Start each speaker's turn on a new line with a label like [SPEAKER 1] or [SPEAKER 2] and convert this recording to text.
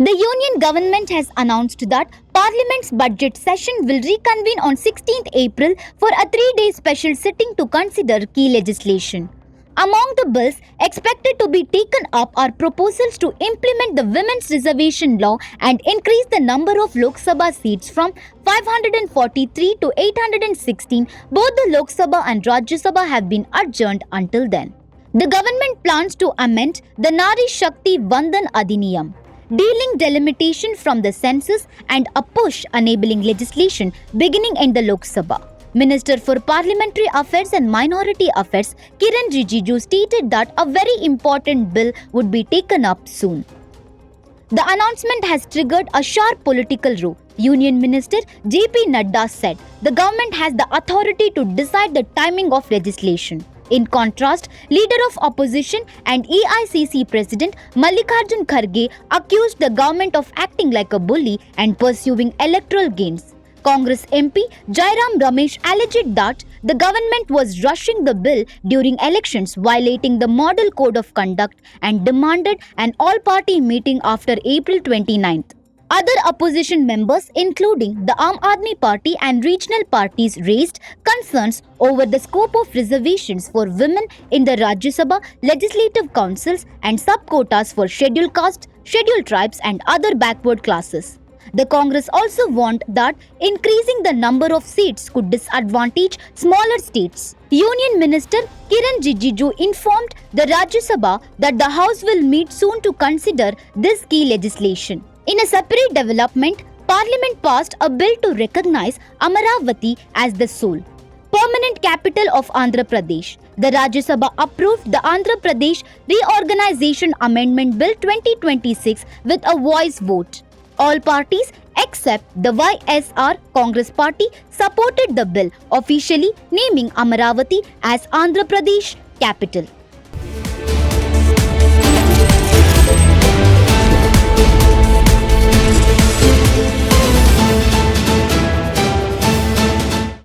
[SPEAKER 1] The union government has announced that Parliament's budget session will reconvene on 16th April for a 3-day special sitting to consider key legislation. Among the bills expected to be taken up are proposals to implement the Women's Reservation Law and increase the number of Lok Sabha seats from 543 to 816. Both the Lok Sabha and Rajya Sabha have been adjourned until then. The government plans to amend the Nari Shakti Vandan Adhiniyam, delink delimitation from the census, and a push enabling legislation beginning in the Lok Sabha. Minister for Parliamentary Affairs and Minority Affairs Kiren Rijiju stated that a very important bill would be taken up soon. The announcement has triggered a sharp political row. Union Minister J P Nadda said the government has the authority to decide the timing of legislation. In contrast, Leader of Opposition and EICC President Mallikarjun Kharge accused the government of acting like a bully and pursuing electoral gains. Congress MP Jairam Ramesh alleged that the government was rushing the bill during elections, violating the Model Code of Conduct, and demanded an all-party meeting after April 29th. Other opposition members, including the Aam Aadmi Party and regional parties, raised concerns over the scope of reservations for women in the Rajya Sabha, legislative councils, and sub-quotas for scheduled caste, scheduled tribes, and other backward classes. The Congress also warned that increasing the number of seats could disadvantage smaller states. Union Minister Kiren Rijiju informed the Rajya Sabha that the House will meet soon to consider this key legislation. In a separate development, Parliament passed a bill to recognize Amaravati as the sole permanent capital of Andhra Pradesh. The Rajya Sabha approved the Andhra Pradesh Reorganization Amendment Bill 2026 with a voice vote. All parties except the YSR Congress Party supported the bill, officially naming Amaravati as Andhra Pradesh capital.